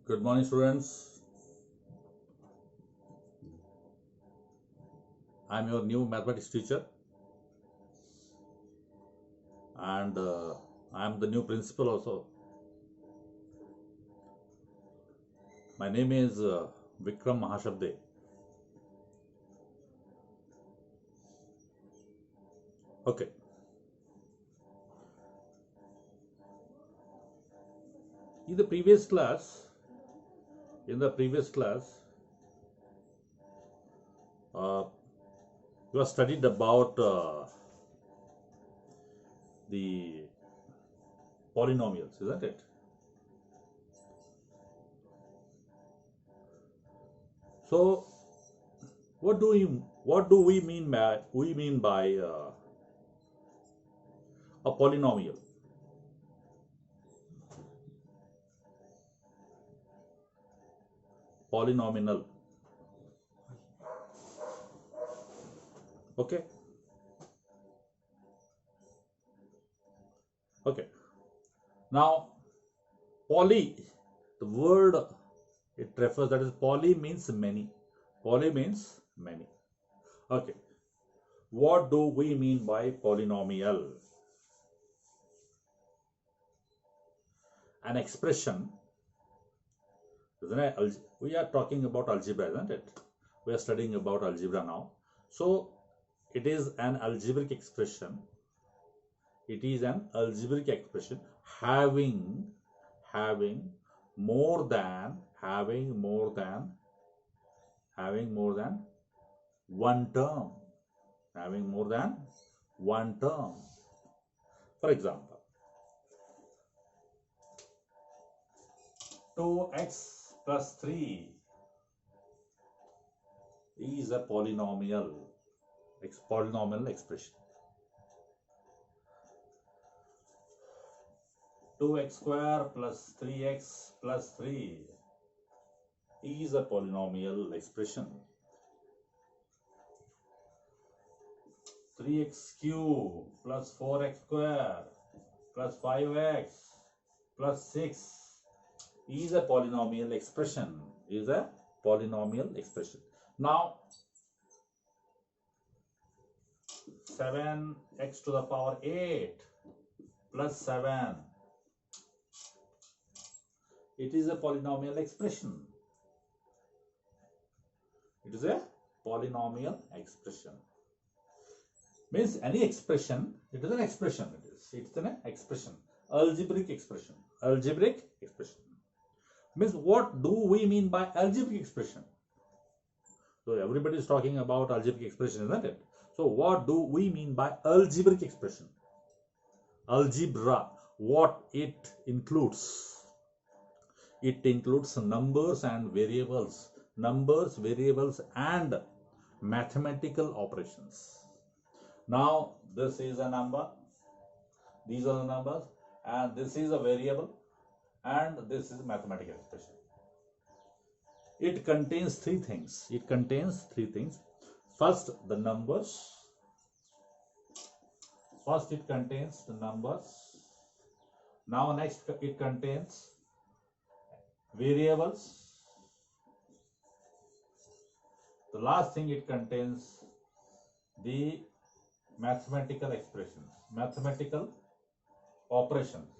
Good morning, students. I'm your new mathematics teacher, and I'm the new principal also. My name is Vikram Mahashabde. Okay. In the previous class, uh, you have studied about the polynomials, isn't it? So, what do we mean by a polynomial? Polynomial. Okay. Okay. Now, poly, the word it refers, that is, poly means many. Poly means many. Okay. What do we mean by polynomial? An expression, isn't it? We are talking about algebra, isn't it? We are studying about algebra now. So it is an algebraic expression. It is an algebraic expression having more than one term. Having more than one term. For example, 2x plus 3 is a polynomial expression. 2x square plus 3x plus 3 is a polynomial expression. 3x cube plus 4x square plus 5x plus 6 is a polynomial expression. Now 7x to the power 8 plus 7, it is a polynomial expression. It is a polynomial expression. Means any expression, it is an expression. It's an expression. Algebraic expression. Means what do we mean by algebraic expression? So everybody is talking about algebraic expression, isn't it? So what do we mean by algebraic expression? Algebra, what it includes? It includes numbers and variables. And mathematical operations. Now this is a number, these are the numbers, and this is a variable, and this is a mathematical expression. It contains three things. First, the numbers. It contains the numbers. Now next, it contains variables. The last thing, it contains the mathematical expressions, mathematical operations.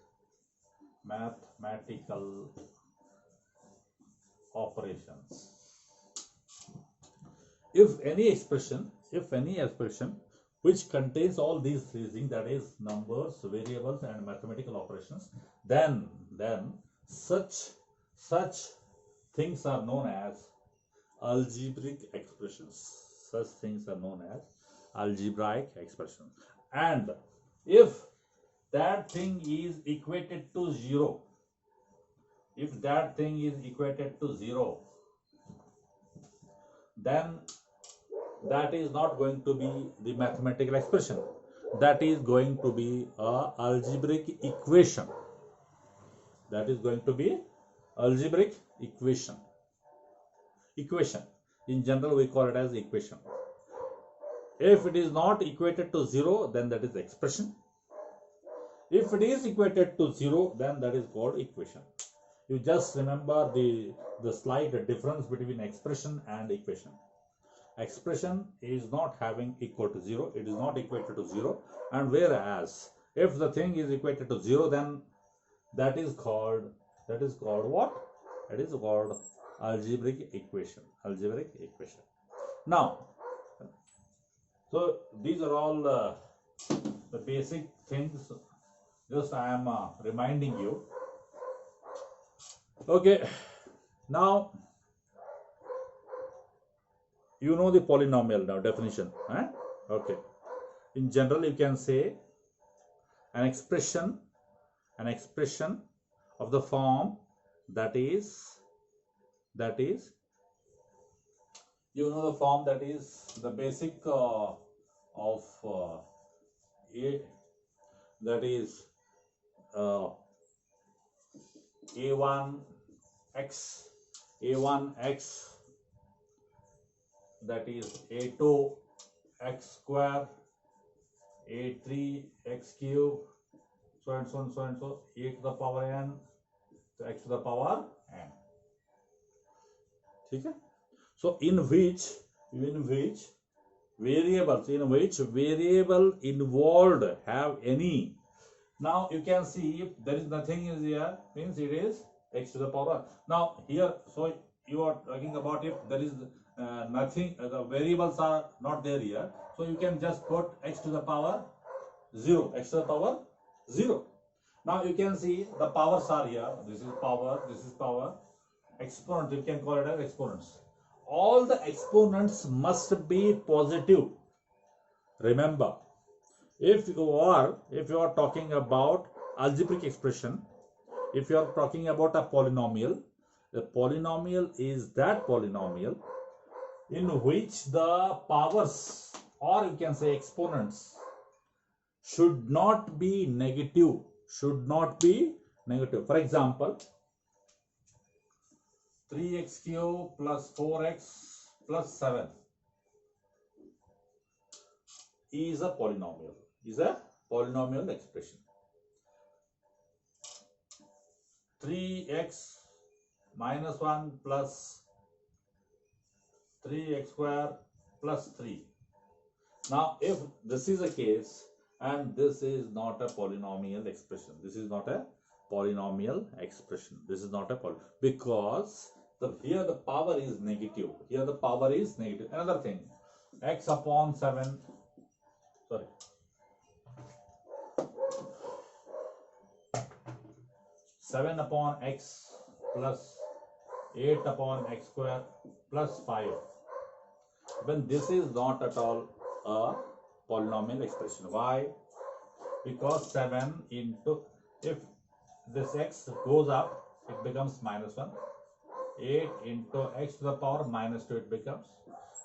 If any expression which contains all these three things, that is numbers, variables, and mathematical operations, then such things are known as algebraic expressions. And if that thing is equated to zero, then that is not going to be the mathematical expression. That is going to be a algebraic equation. Equation. In general, we call it as equation. If it is not equated to zero, then that is expression. If it is equated to zero, then that is called equation. You just remember the slight difference between expression and equation. Expression is not having equal to 0, it is not equated to 0, and whereas if the thing is equated to 0, then that is called what? That is called algebraic equation. Algebraic equation. Now, so these are all the basic things. Just I am reminding you. Okay, now you know the polynomial now definition. Okay, in general you can say an expression of the form that is you know the form that is the basic of a, that is a1x that is a2x square, a3x cube, so and so and so and so, a to the power n to x to the power n. Okay? So in which variable involved have any. Now you can see if there is nothing is here, means it is x to the power. Now here, so you are talking about if there is nothing, the variables are not there here, so you can just put x to the power 0, x to the power 0. Now you can see the powers are here. This is power, exponent, you can call it as exponents. All the exponents must be positive. Remember, if you are talking about algebraic expression, if you are talking about a polynomial, the polynomial is that polynomial in which the powers, or you can say exponents, should not be negative. For example, 3x cube plus 4x plus 7 is a polynomial. Expression. 3x minus 1 plus 3x square plus 3. Now, if this is a case, and this is not a polynomial expression, because here the power is negative. Another thing, x upon 7, 7 upon x plus 8 upon x square plus 5. When this is not at all a polynomial expression. Why? Because 7 into, if this x goes up, it becomes minus 1. 8 into x to the power minus 2 it becomes.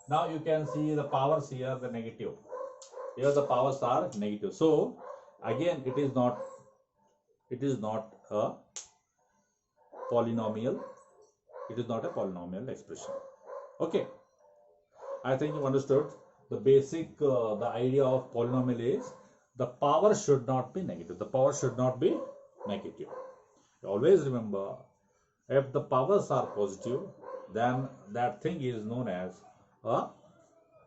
Now you can see the powers here, the negative. Here the powers are negative. So again it is not a polynomial. Expression. Okay. I think you understood the basic, the idea of polynomial is the power should not be negative. Always remember, if the powers are positive, then that thing is known as a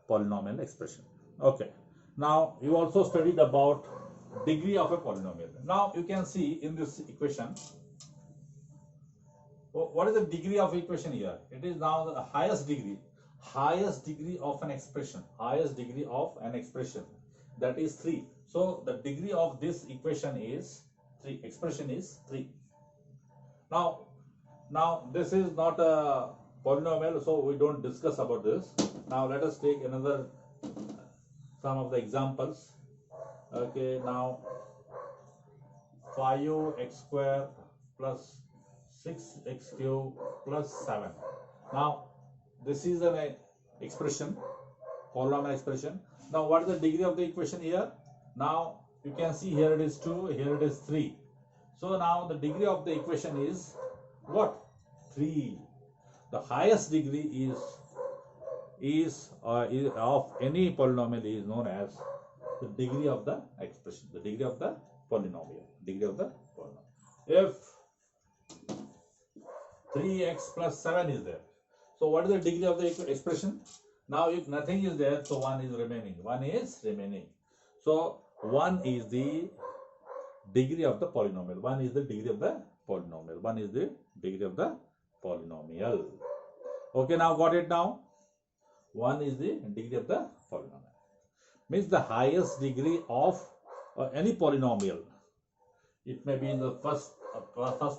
polynomial expression. Okay. Now you also studied about degree of a polynomial. Now you can see in this equation, what is the degree of equation here? It is now the highest degree of an expression. That is 3. So the degree of this equation is 3. Expression is 3. Now this is not a polynomial, so we don't discuss about this. Now let us take another some of the examples. Okay, now 5x square plus 6x cube plus 7. Now this is an expression, polynomial expression. Now what is the degree of the equation here? Now you can see here it is 2, here it is 3. So now the degree of the equation is what? 3. The highest degree is of any polynomial is known as the degree of the expression, the degree of the polynomial. If 3x plus 7 is there. So what is the degree of the expression? Now if nothing is there, so 1 is remaining. 1 is remaining. So 1 is the degree of the polynomial. 1 is the degree of the polynomial. 1 is the degree of the polynomial. Okay, now got it now? 1 is the degree of the polynomial. Means the highest degree of any polynomial. It may be in the first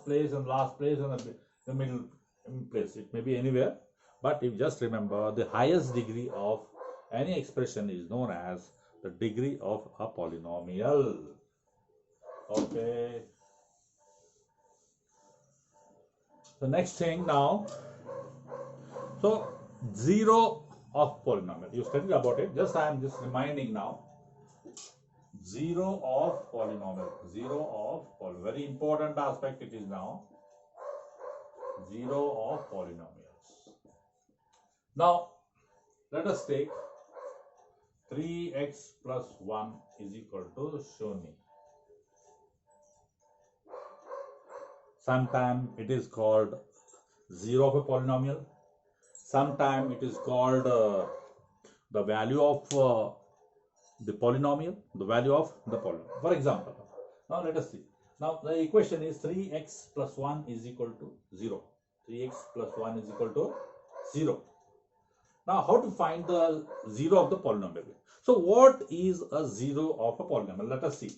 place and last place and the middle place. It may be anywhere. But if just remember, the highest degree of any expression is known as the degree of a polynomial. Okay. The next thing now. So 0 of polynomial. You studied about it. I am just reminding now. 0 of polynomial. 0 of polynomial. Very important aspect it is now. 0 of polynomials. Now, let us take 3x plus 1 is equal to Shuni. Sometimes it is called 0 of a polynomial. Sometimes it is called the value of the polynomial, the value of the polynomial. For example, now let us see. Now the equation is 3x plus 1 is equal to 0. 3x plus 1 is equal to 0. Now how to find the 0 of the polynomial? So what is a 0 of a polynomial? Let us see.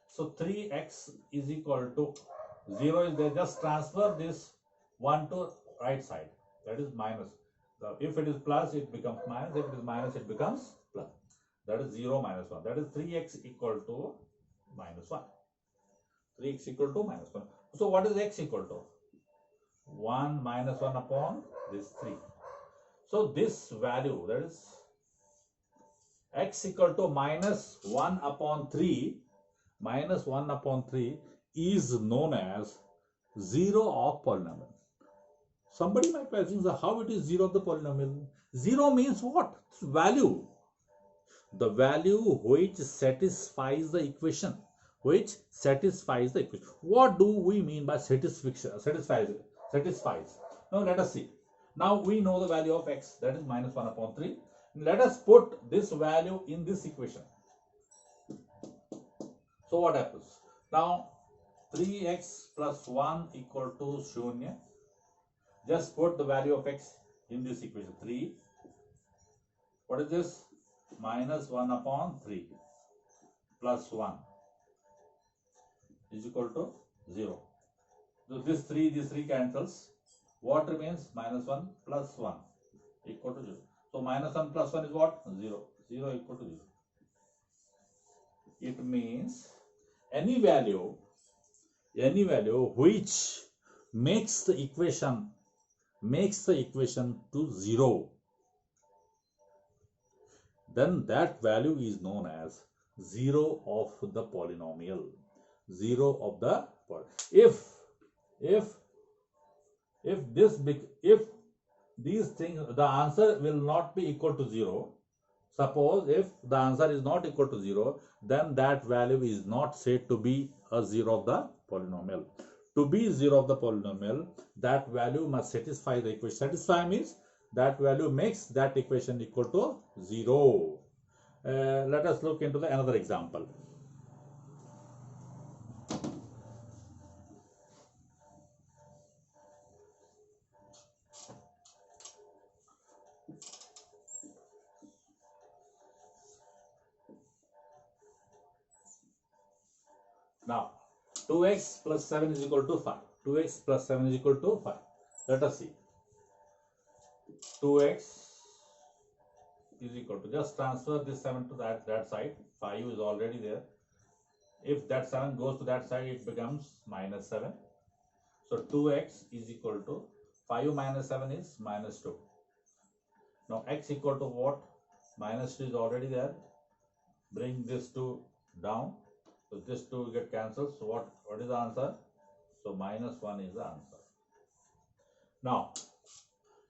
So 3x is equal to 0 is there. Just transfer this 1 to right side. That is minus. If it is plus, it becomes minus. If it is minus, it becomes plus. That is 0 minus 1. That is 3x equal to minus 1. 3x equal to minus 1. So what is x equal to? 1 minus 1 upon this 3. So this value, that is x equal to minus 1 upon 3, minus 1 upon 3 is known as 0 of polynomial. Somebody might be asking, how it is 0 of the polynomial? 0 means what? It's value. The value which satisfies the equation. Which satisfies the equation. What do we mean by satisfies? Now let us see. Now we know the value of x, that is minus 1 upon 3. Let us put this value in this equation. So what happens? Now 3x plus 1 equal to 0. Just put the value of x in this equation. 3. What is this? Minus 1 upon 3 plus 1 is equal to 0. So this 3 cancels. What remains? Minus 1 plus 1 equal to 0. So minus 1 plus 1 is what? 0. 0 equal to 0. It means any value which makes the equation to 0, then that value is known as 0 of the polynomial. 0 of the if these things, the answer will not be equal to 0. Suppose if the answer is not equal to 0, then that value is not said to be a 0 of the polynomial. To be 0 of the polynomial, that value must satisfy the equation. Satisfy means that value makes that equation equal to 0. Let us look into another example. Now 2x plus 7 is equal to 5. 2x plus 7 is equal to 5. Let us see. 2x is equal to, just transfer this 7 to that side. 5 is already there. If that 7 goes to that side, it becomes minus 7. So 2x is equal to 5 minus 7 is minus 2. Now x equal to what? Minus 2 is already there. Bring this 2 down. So this 2 get cancelled. So what is the answer? So minus 1 is the answer. Now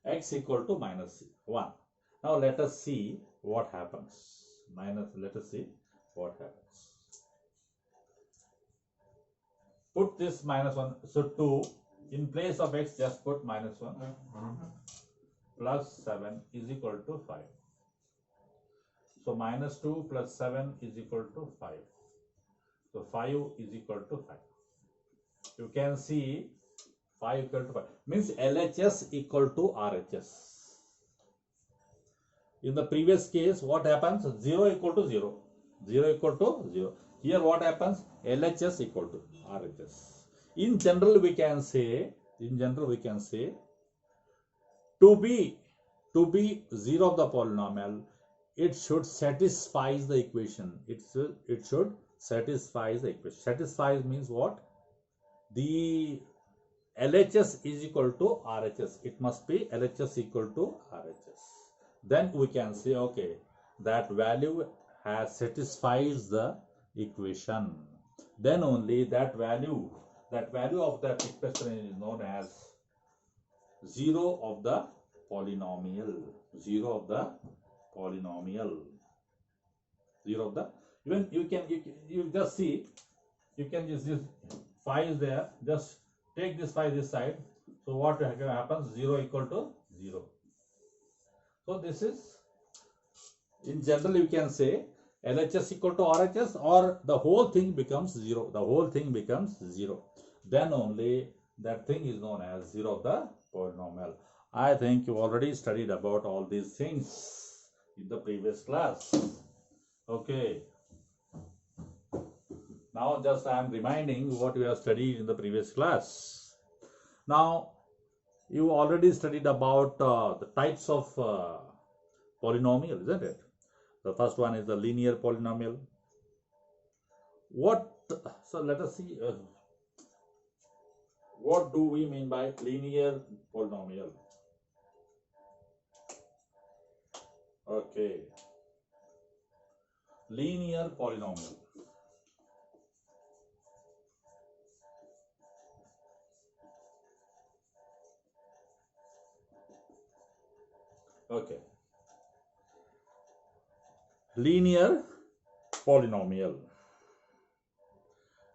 x equal to minus 1. Now let us see what happens. Let us see what happens. Put this minus 1. So 2. In place of x, just put -1 plus 7 is equal to 5. So -2 plus 7 is equal to 5. So 5 is equal to 5. You can see 5 equal to 5. Means LHS equal to RHS. In the previous case, what happens? 0 equal to 0. 0 equal to 0. Here what happens? LHS equal to RHS. In general, we can say, to be 0 of the polynomial, it should satisfy the equation. It should satisfy the equation. Satisfies means what? The LHS is equal to RHS. It must be LHS equal to RHS. Then we can say, okay, that value has satisfies the equation. Then only that value of that expression is known as 0 of the polynomial. 0 of the polynomial. 0 of the, even you just see, you can just 5 is there, just take this 5 this side. So what happens? 0 equal to 0. So this is, in general, you can say LHS equal to RHS, or the whole thing becomes 0. The whole thing becomes 0. Then only that thing is known as 0 of the polynomial. I think you already studied about all these things in the previous class. Okay. Now just I am reminding what we have studied in the previous class. Now you already studied about the types of polynomial, isn't it? The first one is the linear polynomial. So let us see, what do we mean by linear polynomial? Okay, linear polynomial. Okay, linear polynomial.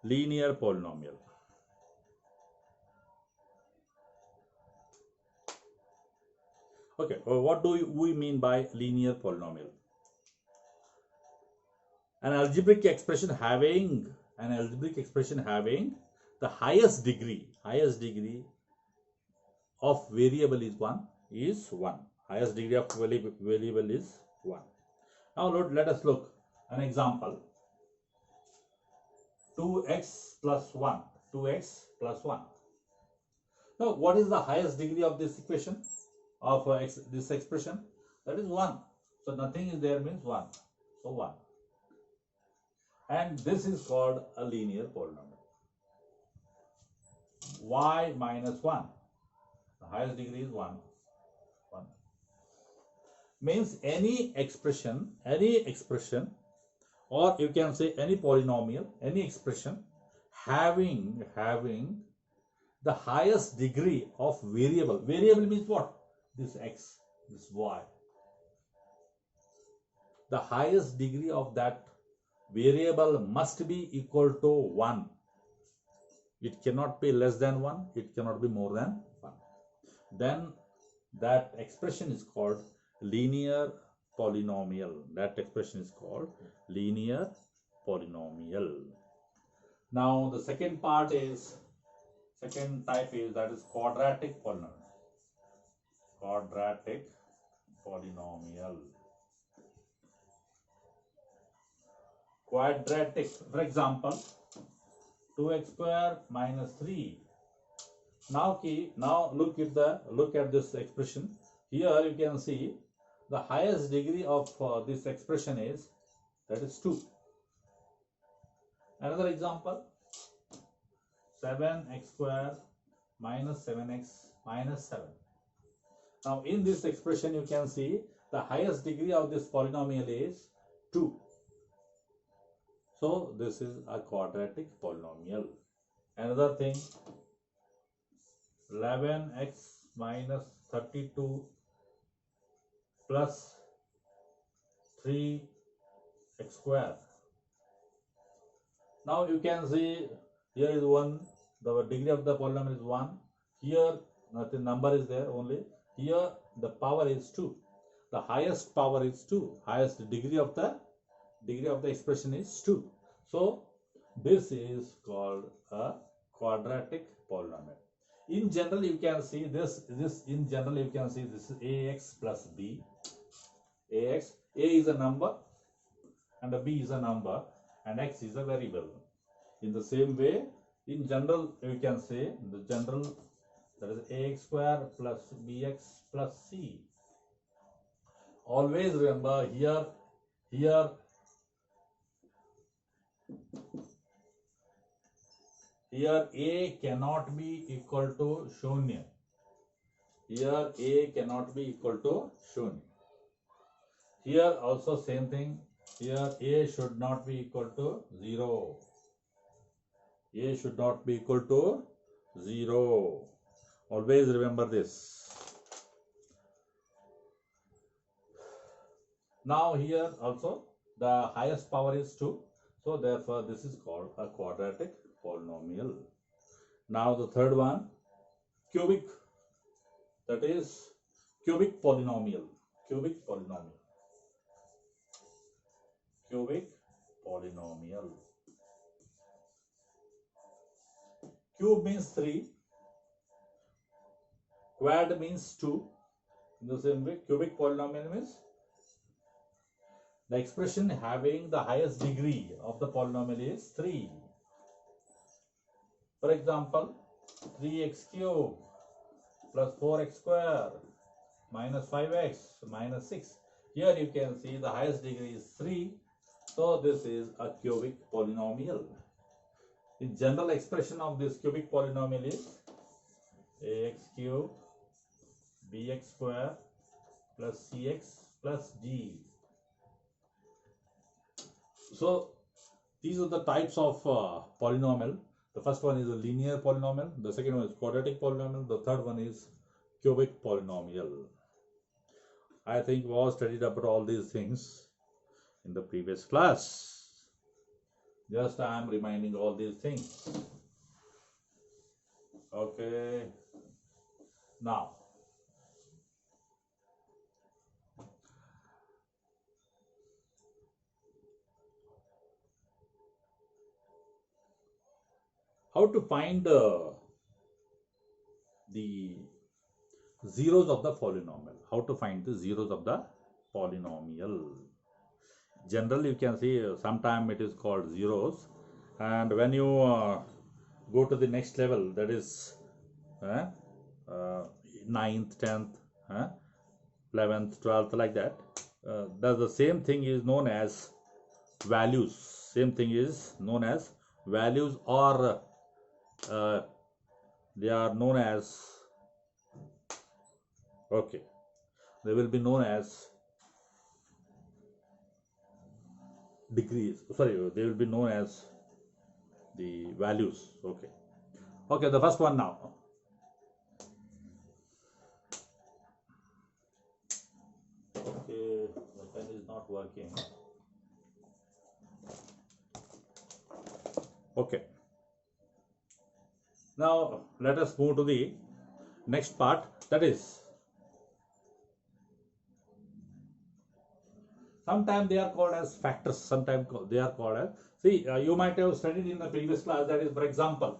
Linear polynomial. Okay, what do we mean by linear polynomial? An algebraic expression having the highest degree of variable is 1. Highest degree of variable is 1. Now let us look an example. 2x plus 1. 2x plus 1. Now what is the highest degree of this equation, of this expression? That is 1. So nothing is there means 1. So 1. And this is called a linear polynomial. Y minus 1. The highest degree is 1. Means any expression, or you can say any polynomial, any expression having the highest degree of variable. Variable means what? This x, this y. The highest degree of that variable must be equal to 1. It cannot be less than 1. It cannot be more than 1. Then that expression is called linear polynomial. That expression is called linear polynomial. Now the second type is that is quadratic polynomial. Quadratic polynomial. Quadratic, for example, 2x square minus 3. Now look at this expression. Here you can see the highest degree of this expression is, that is 2. Another example, 7x square minus 7x minus 7. Now in this expression you can see the highest degree of this polynomial is 2. So this is a quadratic polynomial. Another thing, 11x minus 32 plus 3x square. Now you can see here is 1, the degree of the polynomial is 1. Here nothing, number is there only. Here the power is 2. The highest power is 2. Highest degree of the expression is 2. So this is called a quadratic polynomial. In general, you can see this in general you can see this is ax plus b. A is a number and a b is a number and x is a variable. In the same way, in general you can say the general, that is ax square plus bx plus c. Always remember here a cannot be equal to shunya. Here a cannot be equal to shunya. Here also same thing. Here a should not be equal to 0. A should not be equal to 0. Always remember this. Now here also the highest power is 2. So therefore this is called a quadratic polynomial. Now the third one, cubic, that is cubic polynomial. Cubic polynomial. Cubic polynomial. Cube means 3. Quad means 2. In the same way, cubic polynomial means the expression having the highest degree of the polynomial is 3. For example, 3x cube plus 4x square minus 5x minus 6. Here you can see the highest degree is 3. So this is a cubic polynomial. The general expression of this cubic polynomial is ax cube bx square plus cx plus d. So these are the types of polynomial. The first one is a linear polynomial, the second one is quadratic polynomial, the third one is cubic polynomial. I think we all studied about all these things in the previous class. Just I am reminding all these things. Okay. Now, how to find the zeros of the polynomial. How to find the zeros of the polynomial. Generally, you can see sometime it is called zeros, and when you go to the next level, that is 9th, 10th, 11th, 12th, like that, the same thing is known as values. Same thing is known as values, or they are known as, okay, they will be known as degrees. Sorry, they will be known as the values. Okay. Okay, the first one now. Okay, the pen is not working. Okay. Now let us move to the next part, that is, sometimes they are called as factors, sometimes they are called as, see, you might have studied in the previous class, that is, for example,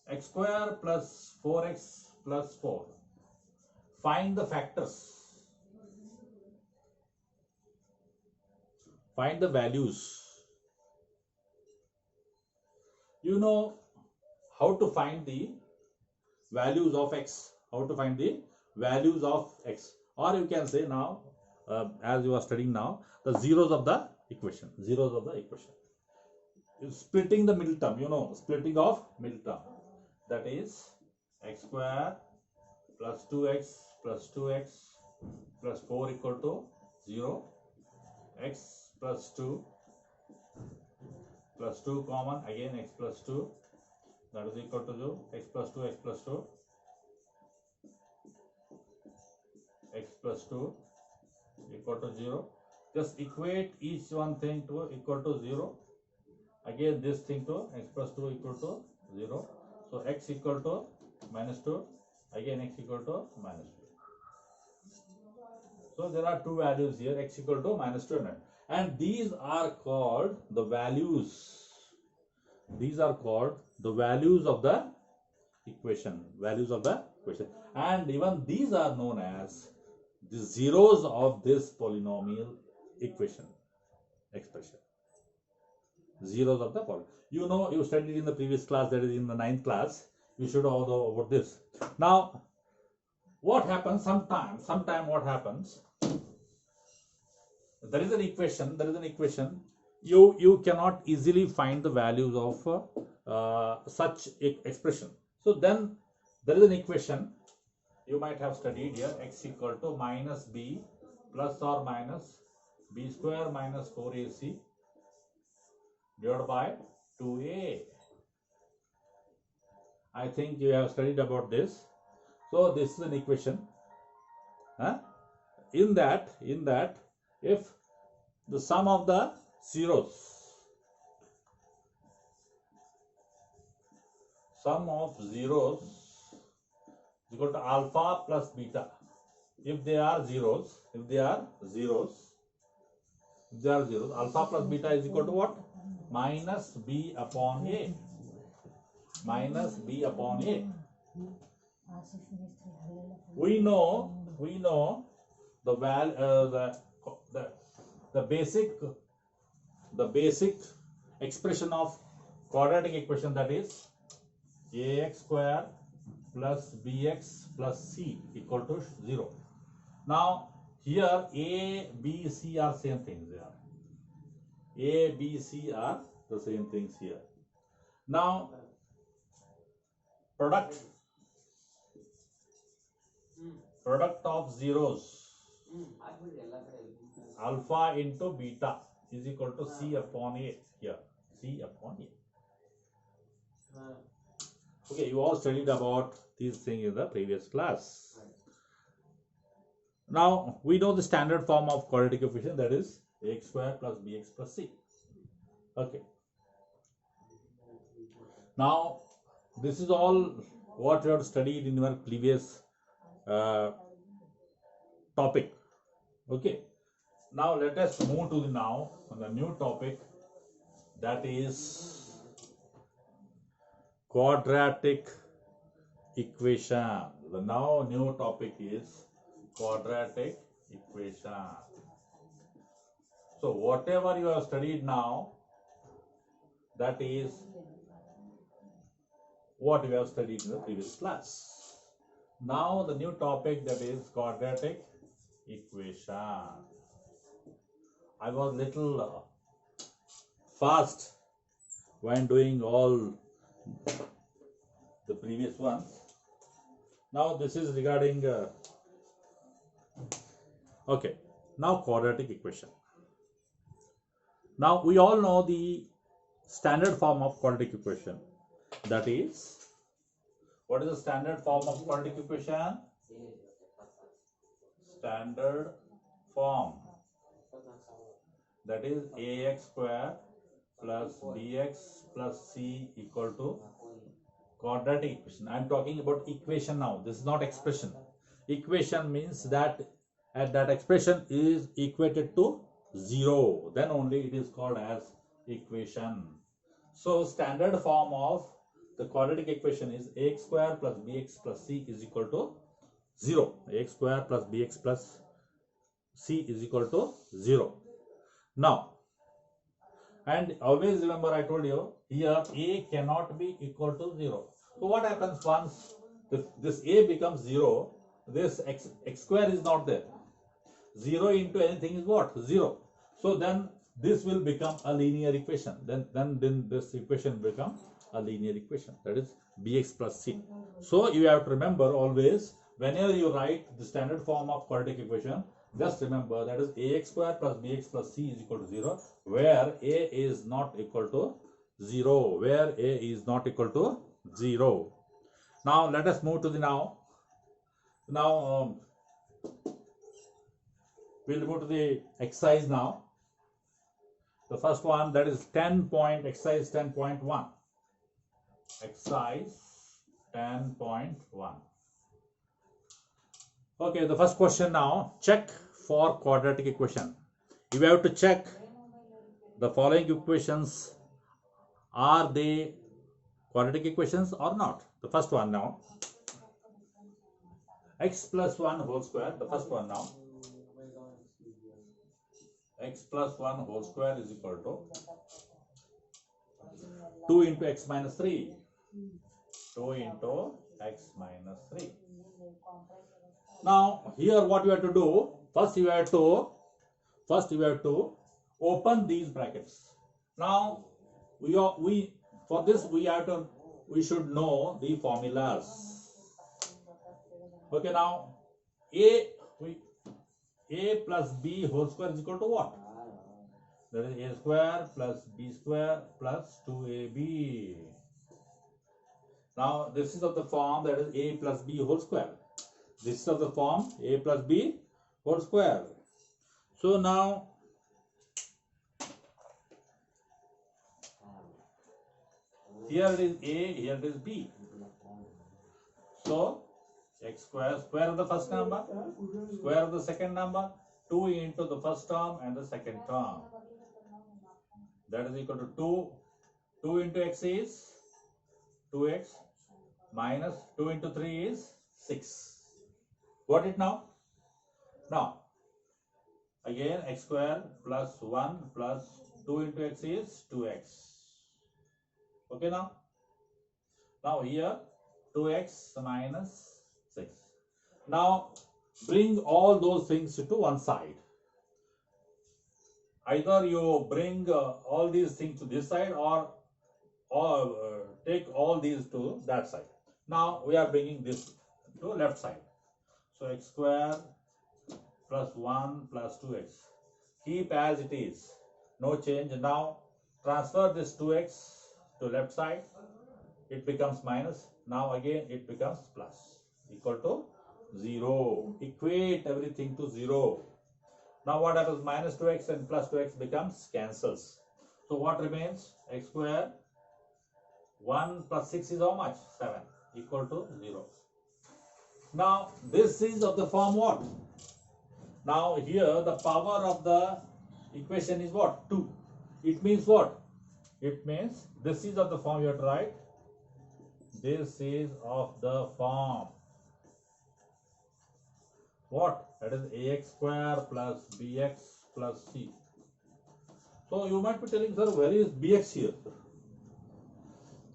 x square plus 4x plus 4. Find the factors. Find the values. You know how to find the values of x. How to find the values of x. Or you can say now, as you are studying now, the zeros of the equation. Zeros of the equation. Splitting the middle term, you know, splitting of middle term. That is x square plus 2x plus 2x plus 4 equal to 0. X plus 2 plus 2 common, again x plus 2, that is equal to 0. X plus 2, x plus 2, x plus 2 equal to 0. Just equate each one thing to equal to 0. Again this thing to x plus 2 equal to 0. So x equal to minus 2, again x equal to minus 2. So there are two values here, x equal to minus 2 and these are called the values. These are called the values of the equation, and even these are known as the zeros of this polynomial expression. Zeros of the polynomial. You know, you studied in the previous class, that is in the 9th class. You should know about this. Now, what happens sometime what happens, there is an equation, you cannot easily find the values of such expression. So then there is an equation you might have studied here, x equal to minus b plus or minus b square minus 4ac divided by 2a. I think you have studied about this. So this is an equation. In that, if the sum of the zeros, is equal to alpha plus beta. If they are zeros, alpha plus beta is equal to what? Minus b upon a. We know the basic expression of quadratic equation, that is ax square plus bx plus c equal to 0. Now here a, b, c are same things here. A, B, C are the same things here. Now product of zeros, alpha into beta is equal to c upon a here. Okay, you all studied about these things in the previous class. Now we know the standard form of quadratic equation, that is ax square plus bx plus c. Okay. Now this is all what you have studied in your previous topic. Okay. Now let us move to the new topic, that is quadratic equation. The new topic is quadratic equation. So whatever you have studied now, that is what we have studied in the previous class. Now the new topic, that is quadratic equation. I was little fast when doing all the previous ones. Now this is regarding okay, now quadratic equation. Now we all know the standard form of quadratic equation, that is, what is the standard form of quadratic equation? Standard form, that is ax square plus bx plus c equal to quadratic equation. I am talking about equation now. This is not expression. Equation means that that expression is equated to 0, then only it is called as equation. So standard form of the quadratic equation is ax square plus bx plus c is equal to 0. Ax square plus bx plus c is equal to 0. Now, and always remember, I told you here a cannot be equal to 0. So what happens once this a becomes 0? This x square is not there. 0 into anything is what? 0. So then this will become a linear equation. Then this equation become a linear equation, that is bx plus c. So you have to remember always, whenever you write the standard form of quadratic equation, just remember that is ax square plus bx plus c is equal to 0, where a is not equal to 0. Now let us move to the now we'll move to the exercise now. The first one, that is exercise 10.1. Exercise 10.1. Okay, the first question now. Check for quadratic equation. You have to check the following equations. Are they quadratic equations or not? The first one now. X plus 1 whole square. The first one now. X plus 1 whole square is equal to 2 into x minus 3. 2 into x minus 3. Now here what you have to do, first you have to open these brackets. Now we should know the formulas. Okay, now a plus b whole square is equal to what? That is a square plus b square plus 2ab. Now this is of the form that is a plus b whole square. This is of the form a plus b whole square. So now here it is a, here it is b. So x square, square of the first number, square of the second number, 2 into the first term and the second term. That is equal to 2. 2 into x is 2x minus 2 into 3 is 6. Got it now? Now, again x square plus 1 plus 2 into x is 2x. Okay now? Now here 2x minus 6. Now bring all those things to one side. Either you bring all these things to this side or take all these to that side. Now we are bringing this to left side. So x square plus 1 plus 2x. Keep as it is. No change. Now transfer this 2x to left side. It becomes minus. Now again it becomes plus. Equal to 0. Equate everything to 0. Now what happens? Minus 2x and plus 2x becomes cancels. So what remains? X square 1 plus 6 is how much? 7. Equal to 0. Now this is of the form what? Now here the power of the equation is what? 2. It means what? It means this is of the form you have to write. This is of the form what? That is ax square plus bx plus c. So you might be telling, sir, where is bx here?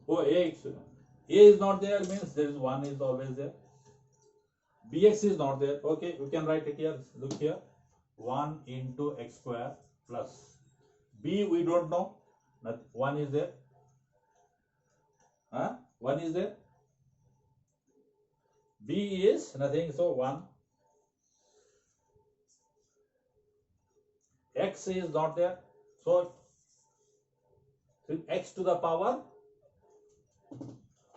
Oh, ax. A is not there means there is 1 is always there. Bx is not there. Okay, you can write it here. Look here. 1 into x square plus b we don't know. 1 is there. 1 is there. B is nothing, so 1. X is not there, so x to the power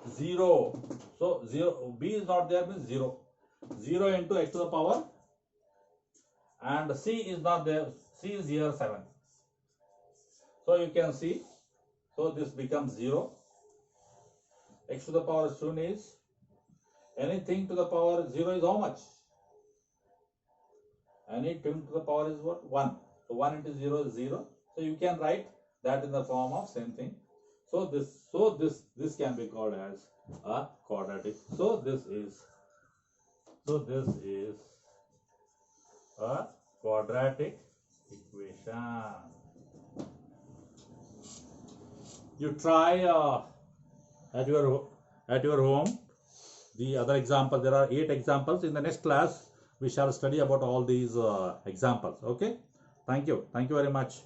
0. So 0, b is not there means 0. 0 into x to the power, and c is not there. C is here 7. So you can see. So this becomes 0. X to the power soon is anything to the power 0 is how much? Anything to the power is what? 1. So 1 into 0 is 0. So you can write that in the form of same thing. So this can be called as a quadratic. So this is a quadratic equation. You try at your home the other example. There are 8 examples. In the next class we shall study about all these examples. Okay, thank you very much.